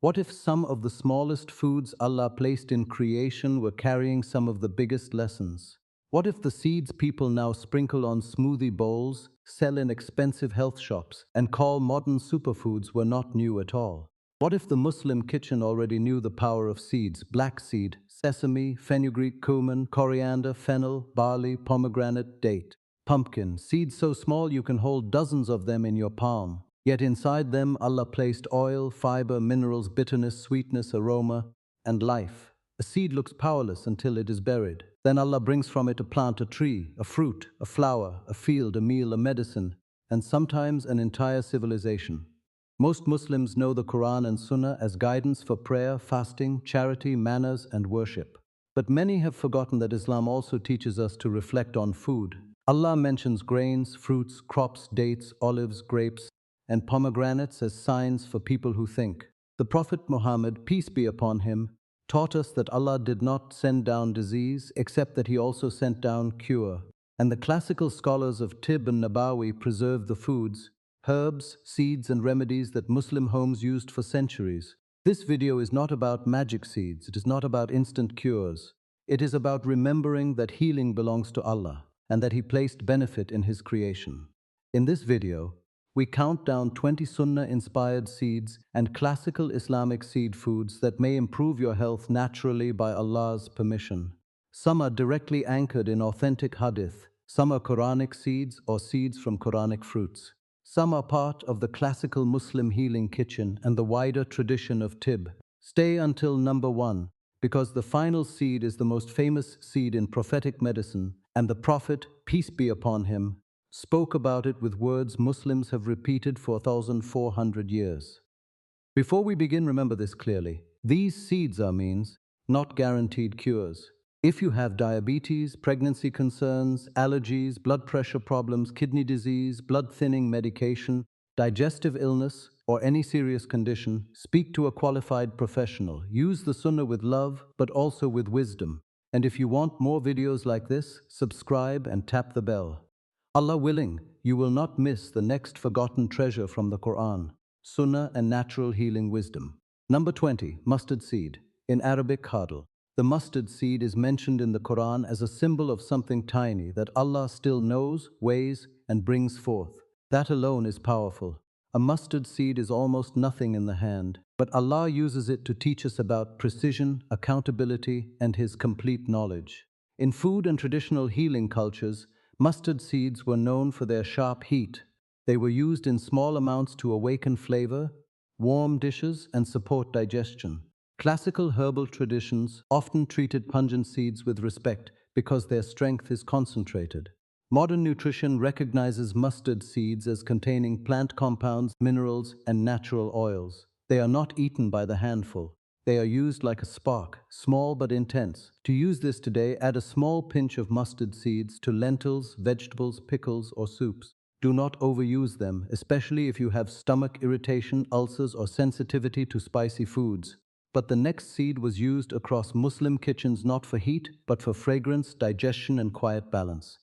What if some of the smallest foods Allah placed in creation were carrying some of the biggest lessons? What if the seeds people now sprinkle on smoothie bowls, sell in expensive health shops, and call modern superfoods were not new at all? What if the Muslim kitchen already knew the power of seeds: black seed, sesame, fenugreek, cumin, coriander, fennel, barley, pomegranate, date, pumpkin, seeds so small you can hold dozens of them in your palm? Yet inside them Allah placed oil, fiber, minerals, bitterness, sweetness, aroma, and life. A seed looks powerless until it is buried. Then Allah brings from it a plant, a tree, a fruit, a flower, a field, a meal, a medicine, and sometimes an entire civilization. Most Muslims know the Quran and Sunnah as guidance for prayer, fasting, charity, manners, and worship. But many have forgotten that Islam also teaches us to reflect on food. Allah mentions grains, fruits, crops, dates, olives, grapes, and pomegranates as signs for people who think. The Prophet Muhammad, peace be upon him, taught us that Allah did not send down disease, except that He also sent down cure. And the classical scholars of Tibb and an-Nabawi preserved the foods, herbs, seeds, and remedies that Muslim homes used for centuries. This video is not about magic seeds, it is not about instant cures. It is about remembering that healing belongs to Allah and that He placed benefit in His creation. In this video, we count down 20 Sunnah-inspired seeds and classical Islamic seed foods that may improve your health naturally by Allah's permission. Some are directly anchored in authentic hadith, some are Quranic seeds or seeds from Quranic fruits. Some are part of the classical Muslim healing kitchen and the wider tradition of Tibb. Stay until number 1, because the final seed is the most famous seed in prophetic medicine, and the Prophet, peace be upon him, spoke about it with words Muslims have repeated for 1,400 years. Before we begin, remember this clearly. These seeds are means, not guaranteed cures. If you have diabetes, pregnancy concerns, allergies, blood pressure problems, kidney disease, blood thinning medication, digestive illness, or any serious condition, speak to a qualified professional. Use the Sunnah with love, but also with wisdom. And if you want more videos like this, subscribe and tap the bell. Allah willing, you will not miss the next forgotten treasure from the Quran, Sunnah and natural healing wisdom. Number 20, mustard seed. In Arabic, khardal. The mustard seed is mentioned in the Quran as a symbol of something tiny that Allah still knows, weighs, and brings forth. That alone is powerful. A mustard seed is almost nothing in the hand, but Allah uses it to teach us about precision, accountability, and His complete knowledge. In food and traditional healing cultures, mustard seeds were known for their sharp heat. They were used in small amounts to awaken flavor, warm dishes, and support digestion. Classical herbal traditions often treated pungent seeds with respect because their strength is concentrated. Modern nutrition recognizes mustard seeds as containing plant compounds, minerals, and natural oils. They are not eaten by the handful. They are used like a spark, small but intense. To use this today, add a small pinch of mustard seeds to lentils, vegetables, pickles, or soups. Do not overuse them, especially if you have stomach irritation, ulcers, or sensitivity to spicy foods. But the next seed was used across Muslim kitchens not for heat, but for fragrance, digestion, and quiet balance.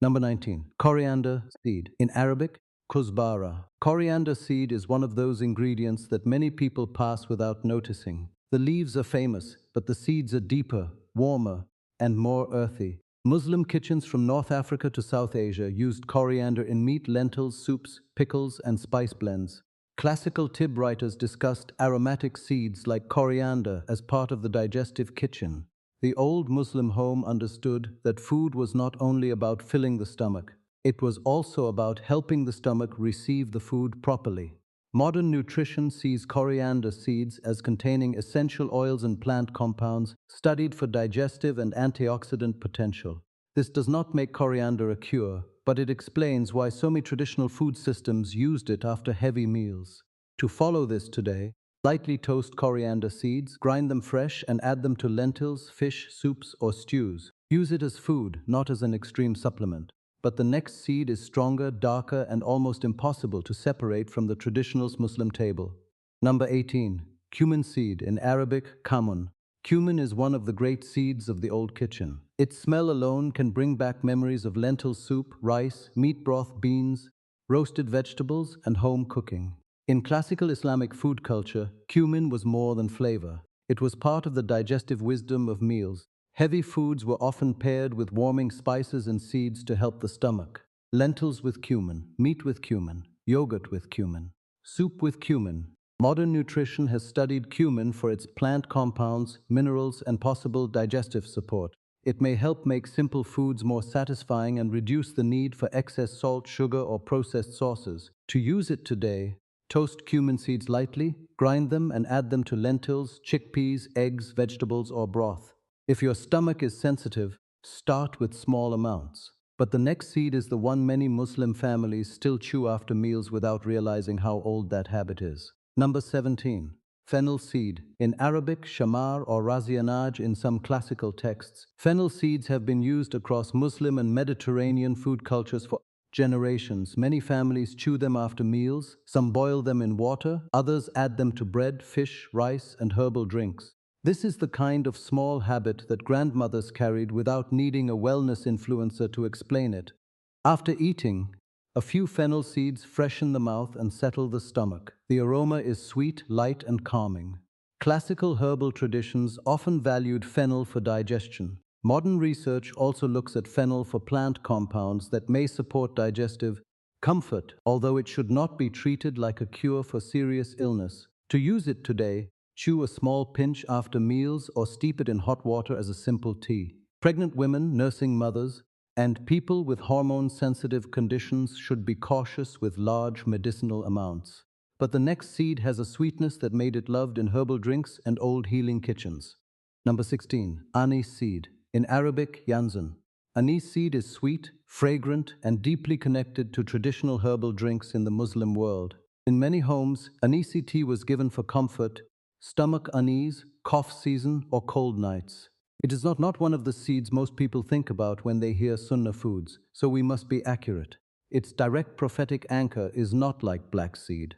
Number 19. Coriander seed. In Arabic, kuzbara. Coriander seed is one of those ingredients that many people pass without noticing. The leaves are famous, but the seeds are deeper, warmer, and more earthy. Muslim kitchens from North Africa to South Asia used coriander in meat, lentils, soups, pickles, and spice blends. Classical Tibb writers discussed aromatic seeds like coriander as part of the digestive kitchen. The old Muslim home understood that food was not only about filling the stomach, it was also about helping the stomach receive the food properly. Modern nutrition sees coriander seeds as containing essential oils and plant compounds studied for digestive and antioxidant potential. This does not make coriander a cure, but it explains why so many traditional food systems used it after heavy meals. To follow this today, lightly toast coriander seeds, grind them fresh, and add them to lentils, fish, soups, or stews. Use it as food, not as an extreme supplement. But the next seed is stronger, darker, and almost impossible to separate from the traditional Muslim table. Number 18. Cumin seed, in Arabic, kamun. Cumin is one of the great seeds of the old kitchen. Its smell alone can bring back memories of lentil soup, rice, meat broth, beans, roasted vegetables, and home cooking. In classical Islamic food culture, cumin was more than flavor. It was part of the digestive wisdom of meals. Heavy foods were often paired with warming spices and seeds to help the stomach. Lentils with cumin, meat with cumin, yogurt with cumin, soup with cumin. Modern nutrition has studied cumin for its plant compounds, minerals, and possible digestive support. It may help make simple foods more satisfying and reduce the need for excess salt, sugar, or processed sauces. To use it today, toast cumin seeds lightly, grind them, and add them to lentils, chickpeas, eggs, vegetables, or broth. If your stomach is sensitive, start with small amounts. But the next seed is the one many Muslim families still chew after meals without realizing how old that habit is. Number 17. Fennel seed. In Arabic, shamar or razianaj in some classical texts, fennel seeds have been used across Muslim and Mediterranean food cultures for generations. Many families chew them after meals, some boil them in water, others add them to bread, fish, rice, and herbal drinks. This is the kind of small habit that grandmothers carried without needing a wellness influencer to explain it. After eating, a few fennel seeds freshen the mouth and settle the stomach. The aroma is sweet, light, and calming. Classical herbal traditions often valued fennel for digestion. Modern research also looks at fennel for plant compounds that may support digestive comfort, although it should not be treated like a cure for serious illness. To use it today, chew a small pinch after meals or steep it in hot water as a simple tea. Pregnant women, nursing mothers, and people with hormone-sensitive conditions should be cautious with large medicinal amounts. But the next seed has a sweetness that made it loved in herbal drinks and old healing kitchens. Number 16. Anise Seed. In Arabic, yanzan. Anise seed is sweet, fragrant, and deeply connected to traditional herbal drinks in the Muslim world. In many homes, anise tea was given for comfort, stomach unease, cough season, or cold nights. It is not one of the seeds most people think about when they hear Sunnah foods, so we must be accurate. Its direct prophetic anchor is not like black seed.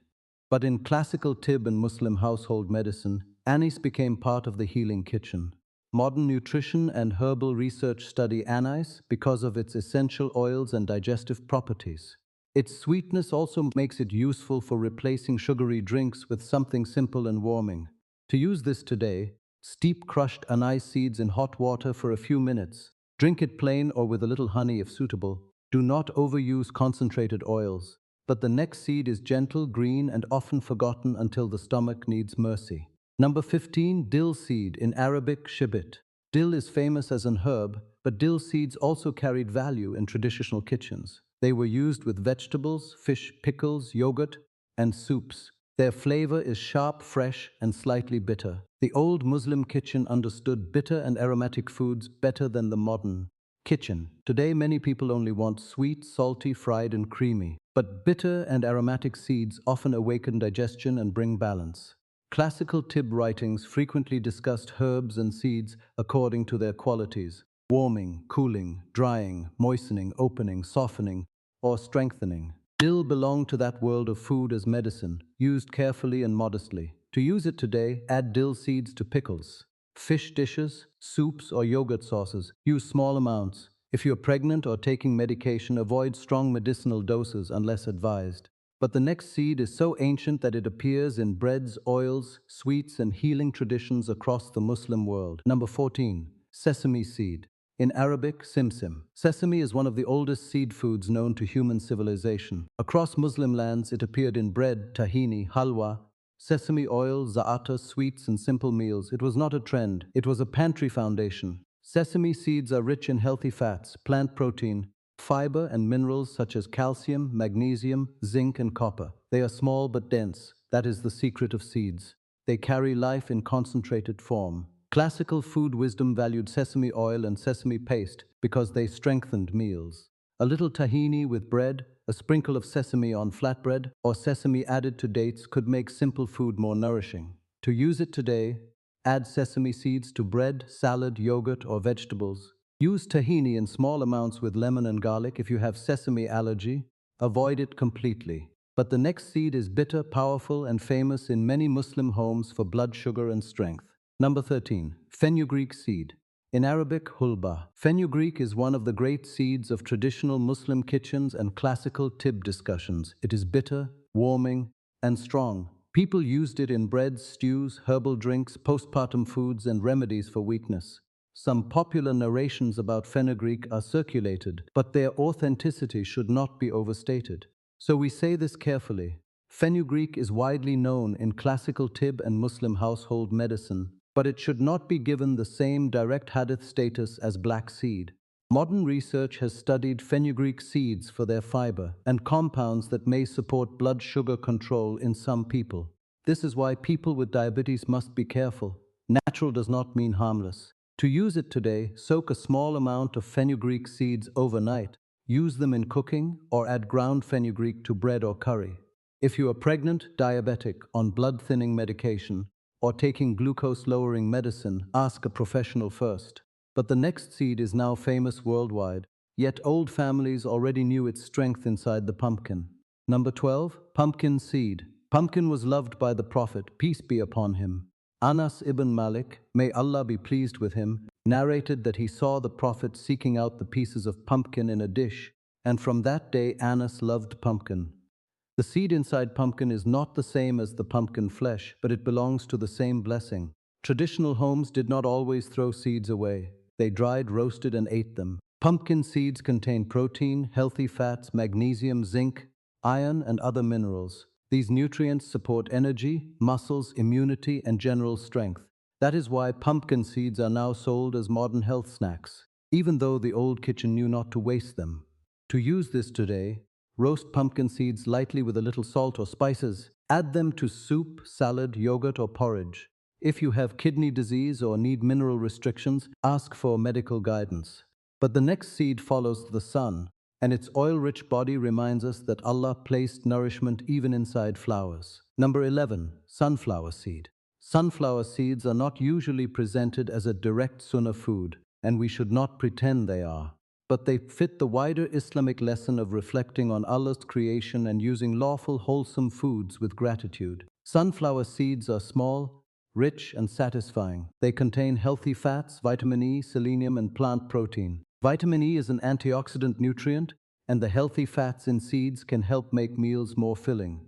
But in classical Tibb and Muslim household medicine, anise became part of the healing kitchen. Modern nutrition and herbal research study anise because of its essential oils and digestive properties. Its sweetness also makes it useful for replacing sugary drinks with something simple and warming. To use this today, steep crushed anise seeds in hot water for a few minutes. Drink it plain or with a little honey if suitable. Do not overuse concentrated oils. But the next seed is gentle, green, and often forgotten until the stomach needs mercy. Number 15. Dill Seed. In Arabic, shibit. Dill is famous as an herb, but dill seeds also carried value in traditional kitchens. They were used with vegetables, fish, pickles, yogurt, and soups. Their flavor is sharp, fresh, and slightly bitter. The old Muslim kitchen understood bitter and aromatic foods better than the modern kitchen. Today, many people only want sweet, salty, fried, and creamy. But bitter and aromatic seeds often awaken digestion and bring balance. Classical Tibb writings frequently discussed herbs and seeds according to their qualities: warming, cooling, drying, moistening, opening, softening, or strengthening. Dill belonged to that world of food as medicine, used carefully and modestly. To use it today, add dill seeds to pickles, fish dishes, soups, or yogurt sauces. Use small amounts. If you're pregnant or taking medication, avoid strong medicinal doses unless advised. But the next seed is so ancient that it appears in breads, oils, sweets, and healing traditions across the Muslim world. Number 14. Sesame Seed. In Arabic, simsim. Sesame is one of the oldest seed foods known to human civilization. Across Muslim lands, it appeared in bread, tahini, halwa, sesame oil, za'atar, sweets, and simple meals. It was not a trend, it was a pantry foundation. Sesame seeds are rich in healthy fats, plant protein, fiber, and minerals such as calcium, magnesium, zinc, and copper. They are small but dense. That is the secret of seeds. They carry life in concentrated form. Classical food wisdom valued sesame oil and sesame paste because they strengthened meals. A little tahini with bread, a sprinkle of sesame on flatbread, or sesame added to dates could make simple food more nourishing. To use it today, add sesame seeds to bread, salad, yogurt, or vegetables. Use tahini in small amounts with lemon and garlic. If you have sesame allergy, avoid it completely. But the next seed is bitter, powerful, and famous in many Muslim homes for blood sugar and strength. Number 13. Fenugreek Seed. In Arabic, hulba. Fenugreek is one of the great seeds of traditional Muslim kitchens and classical Tibb discussions. It is bitter, warming, and strong. People used it in breads, stews, herbal drinks, postpartum foods, and remedies for weakness. Some popular narrations about fenugreek are circulated, but their authenticity should not be overstated. So we say this carefully. Fenugreek is widely known in classical Tibb and Muslim household medicine, but it should not be given the same direct hadith status as black seed. Modern research has studied fenugreek seeds for their fiber and compounds that may support blood sugar control in some people. This is why people with diabetes must be careful. Natural does not mean harmless. To use it today, soak a small amount of fenugreek seeds overnight. Use them in cooking or add ground fenugreek to bread or curry. If you are pregnant, diabetic, on blood-thinning medication, or taking glucose-lowering medicine, ask a professional first. But the next seed is now famous worldwide, yet old families already knew its strength inside the pumpkin. Number 12, pumpkin seed. Pumpkin was loved by the Prophet, peace be upon him. Anas ibn Malik, may Allah be pleased with him, narrated that he saw the Prophet seeking out the pieces of pumpkin in a dish, and from that day Anas loved pumpkin. The seed inside pumpkin is not the same as the pumpkin flesh, but it belongs to the same blessing. Traditional homes did not always throw seeds away. They dried, roasted, and ate them. Pumpkin seeds contain protein, healthy fats, magnesium, zinc, iron, and other minerals. These nutrients support energy, muscles, immunity, and general strength. That is why pumpkin seeds are now sold as modern health snacks, even though the old kitchen knew not to waste them. To use this today, roast pumpkin seeds lightly with a little salt or spices. Add them to soup, salad, yogurt, or porridge. If you have kidney disease or need mineral restrictions, ask for medical guidance. But the next seed follows the sun, and its oil-rich body reminds us that Allah placed nourishment even inside flowers. Number 11, sunflower seed. Sunflower seeds are not usually presented as a direct Sunnah food, and we should not pretend they are. But they fit the wider Islamic lesson of reflecting on Allah's creation and using lawful, wholesome foods with gratitude. Sunflower seeds are small, rich, and satisfying. They contain healthy fats, vitamin E, selenium, and plant protein. Vitamin E is an antioxidant nutrient, and the healthy fats in seeds can help make meals more filling.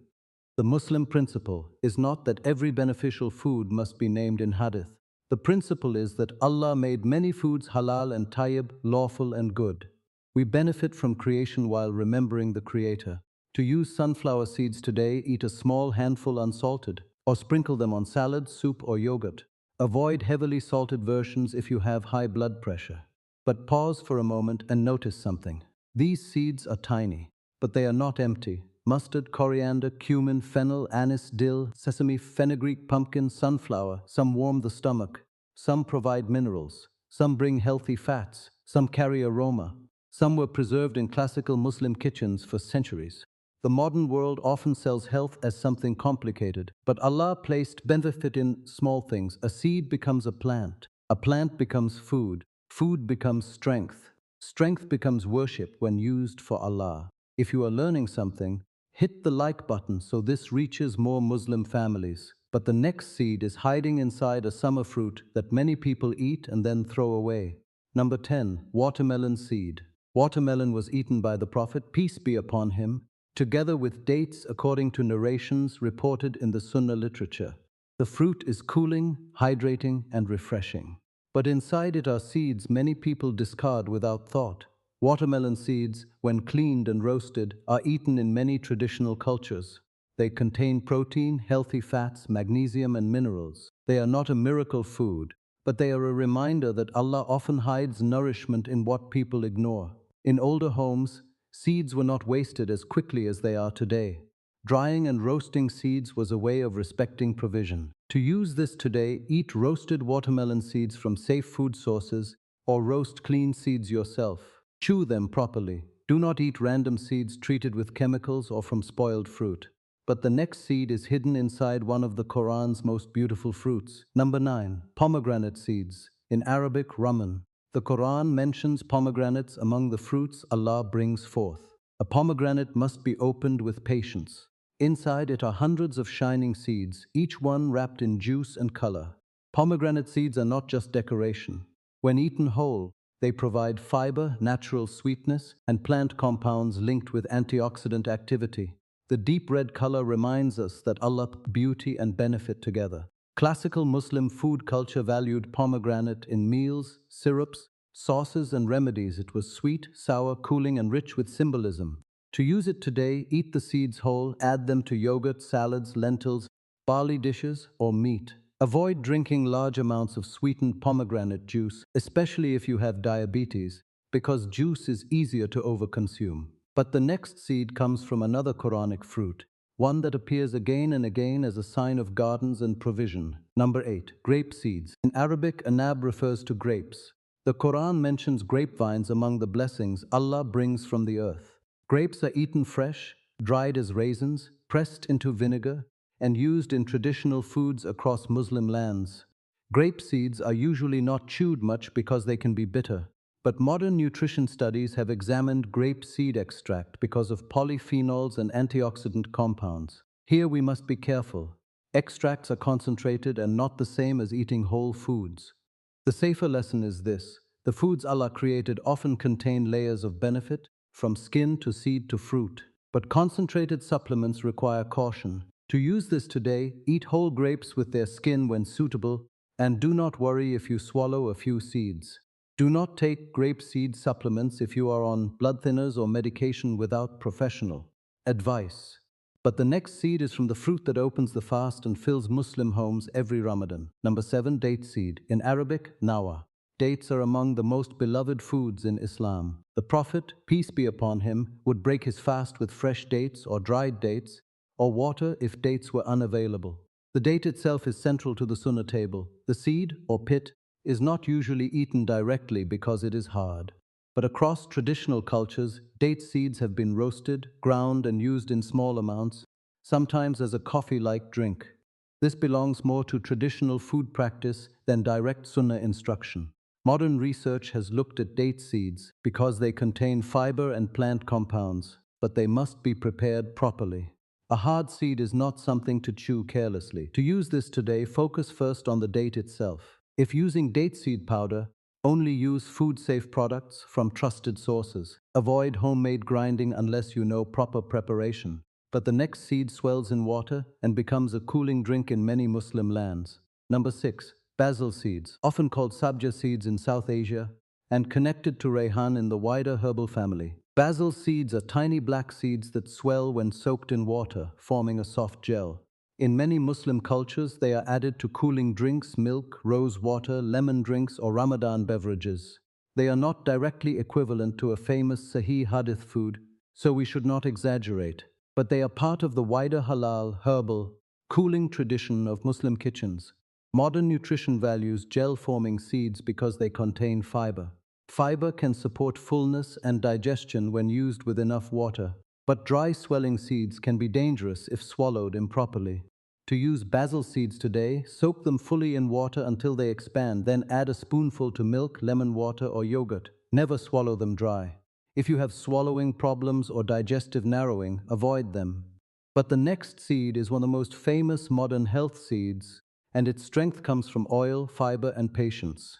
The Muslim principle is not that every beneficial food must be named in hadith. The principle is that Allah made many foods halal and tayyib, lawful and good. We benefit from creation while remembering the Creator. To use sunflower seeds today, eat a small handful unsalted, or sprinkle them on salad, soup, or yogurt. Avoid heavily salted versions if you have high blood pressure. But pause for a moment and notice something. These seeds are tiny, but they are not empty. Mustard, coriander, cumin, fennel, anise, dill, sesame, fenugreek, pumpkin, sunflower. Some warm the stomach. Some provide minerals. Some bring healthy fats. Some carry aroma. Some were preserved in classical Muslim kitchens for centuries. The modern world often sells health as something complicated, but Allah placed benefit in small things. A seed becomes a plant becomes food, food becomes strength, strength becomes worship when used for Allah. If you are learning something, hit the like button so this reaches more Muslim families. But the next seed is hiding inside a summer fruit that many people eat and then throw away. Number 10, watermelon seed. Watermelon was eaten by the Prophet, peace be upon him, together with dates according to narrations reported in the Sunnah literature. The fruit is cooling, hydrating, and refreshing. But inside it are seeds many people discard without thought. Watermelon seeds, when cleaned and roasted, are eaten in many traditional cultures. They contain protein, healthy fats, magnesium, and minerals. They are not a miracle food, but they are a reminder that Allah often hides nourishment in what people ignore. In older homes, seeds were not wasted as quickly as they are today. Drying and roasting seeds was a way of respecting provision. To use this today, eat roasted watermelon seeds from safe food sources or roast clean seeds yourself. Chew them properly. Do not eat random seeds treated with chemicals or from spoiled fruit. But the next seed is hidden inside one of the Quran's most beautiful fruits. Number 9. Pomegranate seeds. In Arabic, rumman. The Quran mentions pomegranates among the fruits Allah brings forth. A pomegranate must be opened with patience. Inside it are hundreds of shining seeds, each one wrapped in juice and color. Pomegranate seeds are not just decoration. When eaten whole, they provide fiber, natural sweetness, and plant compounds linked with antioxidant activity. The deep red color reminds us that Allah put beauty and benefit together. Classical Muslim food culture valued pomegranate in meals, syrups, sauces, and remedies. It was sweet, sour, cooling, and rich with symbolism. To use it today, eat the seeds whole, add them to yogurt, salads, lentils, barley dishes, or meat. Avoid drinking large amounts of sweetened pomegranate juice, especially if you have diabetes, because juice is easier to overconsume. But the next seed comes from another Quranic fruit, one that appears again and again as a sign of gardens and provision. Number 8. Grape seeds. In Arabic, anab refers to grapes. The Quran mentions grapevines among the blessings Allah brings from the earth. Grapes are eaten fresh, dried as raisins, pressed into vinegar, and used in traditional foods across Muslim lands. Grape seeds are usually not chewed much because they can be bitter. But modern nutrition studies have examined grape seed extract because of polyphenols and antioxidant compounds. Here we must be careful. Extracts are concentrated and not the same as eating whole foods. The safer lesson is this: the foods Allah created often contain layers of benefit, from skin to seed to fruit. But concentrated supplements require caution. To use this today, eat whole grapes with their skin when suitable, and do not worry if you swallow a few seeds. Do not take grape seed supplements if you are on blood thinners or medication without professional advice. But the next seed is from the fruit that opens the fast and fills Muslim homes every Ramadan. Number 7. Date seed. In Arabic, nawa. Dates are among the most beloved foods in Islam. The Prophet, peace be upon him, would break his fast with fresh dates or dried dates, or water if dates were unavailable. The date itself is central to the Sunnah table. The seed, or pit, is not usually eaten directly because it is hard. But across traditional cultures, date seeds have been roasted, ground, and used in small amounts, sometimes as a coffee-like drink. This belongs more to traditional food practice than direct Sunnah instruction. Modern research has looked at date seeds because they contain fiber and plant compounds, but they must be prepared properly. A hard seed is not something to chew carelessly. To use this today, focus first on the date itself. If using date seed powder, only use food-safe products from trusted sources. Avoid homemade grinding unless you know proper preparation. But the next seed swells in water and becomes a cooling drink in many Muslim lands. Number 6. Basil seeds, often called sabja seeds in South Asia, and connected to rayhan in the wider herbal family. Basil seeds are tiny black seeds that swell when soaked in water, forming a soft gel. In many Muslim cultures, they are added to cooling drinks, milk, rose water, lemon drinks, or Ramadan beverages. They are not directly equivalent to a famous Sahih Hadith food, so we should not exaggerate, but they are part of the wider halal, herbal, cooling tradition of Muslim kitchens. Modern nutrition values gel-forming seeds because they contain fiber. Fiber can support fullness and digestion when used with enough water, but dry swelling seeds can be dangerous if swallowed improperly. To use basil seeds today, soak them fully in water until they expand, then add a spoonful to milk, lemon water, or yogurt. Never swallow them dry. If you have swallowing problems or digestive narrowing, avoid them. But the next seed is one of the most famous modern health seeds, and its strength comes from oil, fiber, and patience.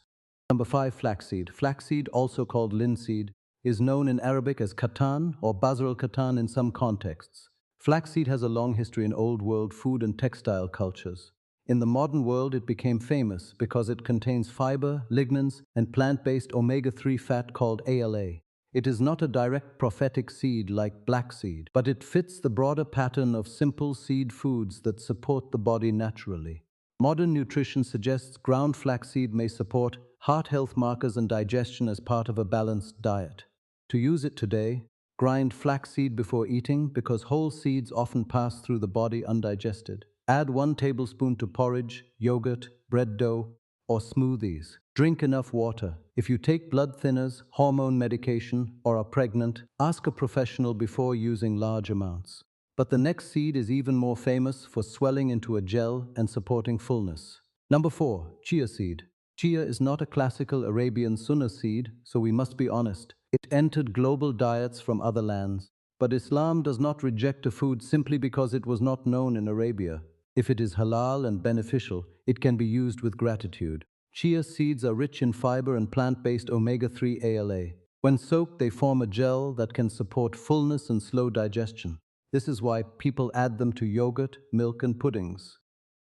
Number 5. Flaxseed. Flaxseed, also called linseed, is known in Arabic as katan or basr al-katan in some contexts. Flaxseed has a long history in Old World food and textile cultures. In the modern world, it became famous because it contains fiber, lignans, and plant-based omega-3 fat called ALA. It is not a direct prophetic seed like black seed, but it fits the broader pattern of simple seed foods that support the body naturally. Modern nutrition suggests ground flaxseed may support heart health markers and digestion as part of a balanced diet. To use it today, grind flaxseed before eating because whole seeds often pass through the body undigested. Add 1 tablespoon to porridge, yogurt, bread dough, or smoothies. Drink enough water. If you take blood thinners, hormone medication, or are pregnant, ask a professional before using large amounts. But the next seed is even more famous for swelling into a gel and supporting fullness. Number 4. Chia seed. Chia is not a classical Arabian Sunnah seed, so we must be honest. It entered global diets from other lands. But Islam does not reject a food simply because it was not known in Arabia. If it is halal and beneficial, it can be used with gratitude. Chia seeds are rich in fiber and plant-based omega-3 ALA. When soaked, they form a gel that can support fullness and slow digestion. This is why people add them to yogurt, milk, and puddings.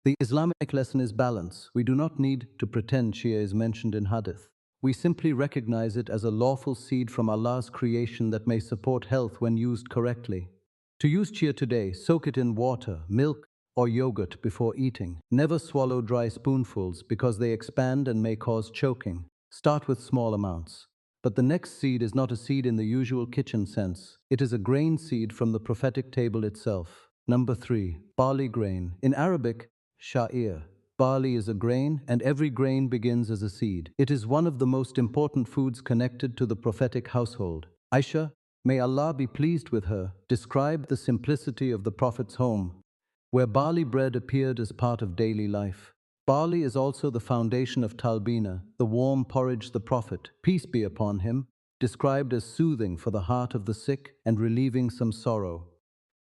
The Islamic lesson is balance. We do not need to pretend Chia is mentioned in Hadith. We simply recognize it as a lawful seed from Allah's creation that may support health when used correctly. To use chia today, soak it in water, milk, or yogurt before eating. Never swallow dry spoonfuls because they expand and may cause choking. Start with small amounts. But the next seed is not a seed in the usual kitchen sense. It is a grain seed from the prophetic table itself. Number 3. Barley grain. In Arabic, sha'ir. Barley is a grain, and every grain begins as a seed. It is one of the most important foods connected to the prophetic household. Aisha, may Allah be pleased with her, described the simplicity of the Prophet's home, where barley bread appeared as part of daily life. Barley is also the foundation of talbina, the warm porridge the Prophet, peace be upon him, described as soothing for the heart of the sick and relieving some sorrow.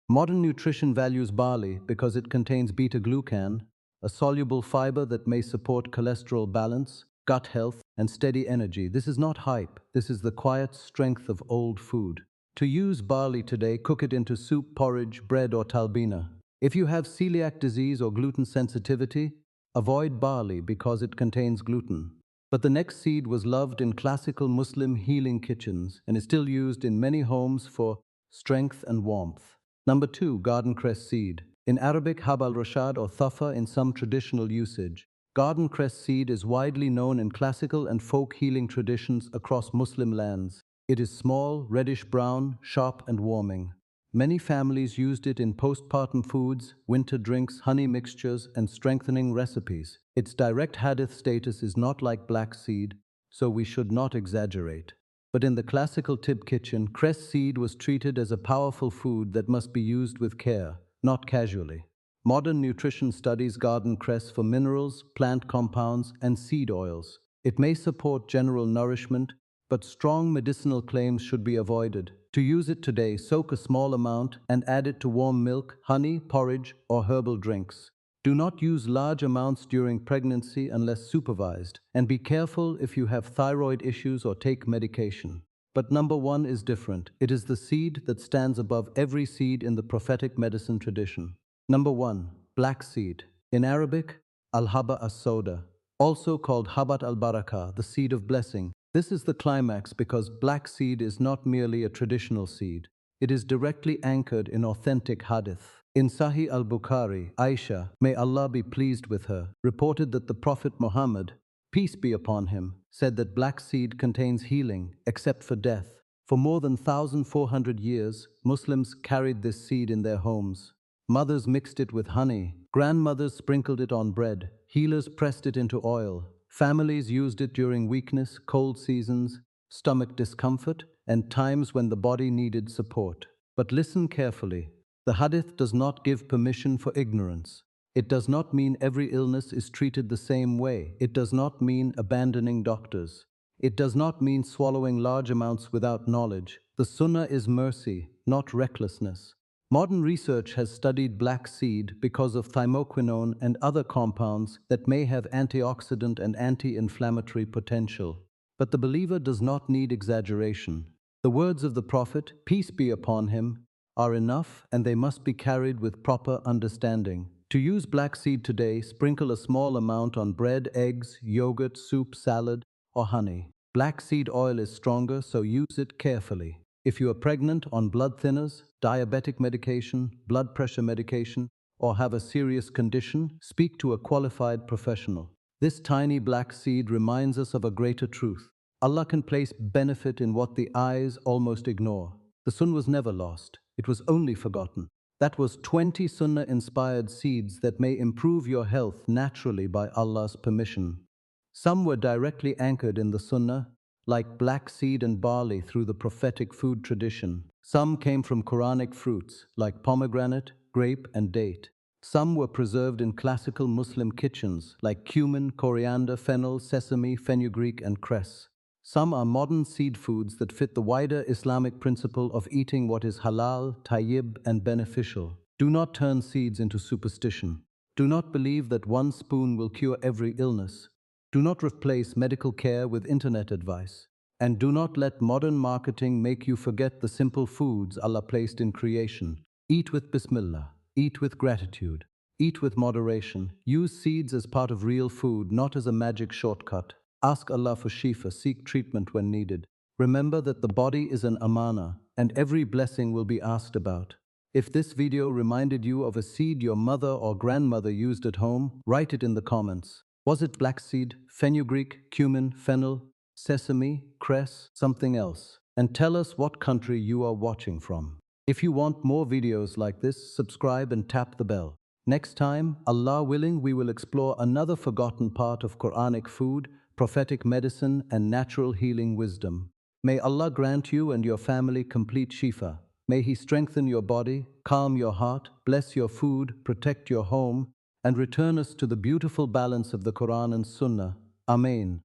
Modern nutrition values barley because it contains beta-glucan, a soluble fiber that may support cholesterol balance, gut health, and steady energy. This is not hype. This is the quiet strength of old food. To use barley today, cook it into soup, porridge, bread, or talbina. If you have celiac disease or gluten sensitivity, avoid barley because it contains gluten. But the next seed was loved in classical Muslim healing kitchens and is still used in many homes for strength and warmth. Number 2, garden cress seed. In Arabic, hab al-rashad or thufa in some traditional usage. Garden cress seed is widely known in classical and folk healing traditions across Muslim lands. It is small, reddish-brown, sharp and warming. Many families used it in postpartum foods, winter drinks, honey mixtures, and strengthening recipes. Its direct hadith status is not like black seed, so we should not exaggerate. But in the classical Tibb kitchen, cress seed was treated as a powerful food that must be used with care, not casually. Modern nutrition studies garden cress for minerals, plant compounds, and seed oils. It may support general nourishment, but strong medicinal claims should be avoided. To use it today, soak a small amount and add it to warm milk, honey, porridge, or herbal drinks. Do not use large amounts during pregnancy unless supervised, and be careful if you have thyroid issues or take medication. But number 1 is different. It is the seed that stands above every seed in the prophetic medicine tradition. Number 1, black seed. In Arabic, al-haba as-soda, also called habat al-barakah, the seed of blessing. This is the climax because black seed is not merely a traditional seed. It is directly anchored in authentic hadith. In Sahih al-Bukhari, Aisha, may Allah be pleased with her, reported that the Prophet Muhammad, peace be upon him, said that black seed contains healing, except for death. For more than 1,400 years, Muslims carried this seed in their homes. Mothers mixed it with honey, grandmothers sprinkled it on bread, healers pressed it into oil. Families used it during weakness, cold seasons, stomach discomfort, and times when the body needed support. But listen carefully. The hadith does not give permission for ignorance. It does not mean every illness is treated the same way. It does not mean abandoning doctors. It does not mean swallowing large amounts without knowledge. The Sunnah is mercy, not recklessness. Modern research has studied black seed because of thymoquinone and other compounds that may have antioxidant and anti-inflammatory potential. But the believer does not need exaggeration. The words of the Prophet, peace be upon him, are enough and they must be carried with proper understanding. To use black seed today, sprinkle a small amount on bread, eggs, yogurt, soup, salad, or honey. Black seed oil is stronger, so use it carefully. If you are pregnant, on blood thinners, diabetic medication, blood pressure medication, or have a serious condition, speak to a qualified professional. This tiny black seed reminds us of a greater truth. Allah can place benefit in what the eyes almost ignore. The Sunnah was never lost. It was only forgotten. That was 20 Sunnah-inspired seeds that may improve your health naturally by Allah's permission. Some were directly anchored in the Sunnah, like black seed and barley through the prophetic food tradition. Some came from Quranic fruits, like pomegranate, grape, and date. Some were preserved in classical Muslim kitchens, like cumin, coriander, fennel, sesame, fenugreek, and cress. Some are modern seed foods that fit the wider Islamic principle of eating what is halal, tayyib, and beneficial. Do not turn seeds into superstition. Do not believe that one spoon will cure every illness. Do not replace medical care with internet advice. And do not let modern marketing make you forget the simple foods Allah placed in creation. Eat with Bismillah. Eat with gratitude. Eat with moderation. Use seeds as part of real food, not as a magic shortcut. Ask Allah for shifa. Seek treatment when needed. Remember that the body is an amana, and every blessing will be asked about. If this video reminded you of a seed your mother or grandmother used at home, write it in the comments. Was it flaxseed, fenugreek, cumin, fennel, sesame, cress, something else? And tell us what country you are watching from. If you want more videos like this, subscribe and tap the bell. Next time, Allah willing, we will explore another forgotten part of Quranic food, prophetic medicine, and natural healing wisdom. May Allah grant you and your family complete shifa. May He strengthen your body, calm your heart, bless your food, protect your home, and return us to the beautiful balance of the Quran and Sunnah. Amen.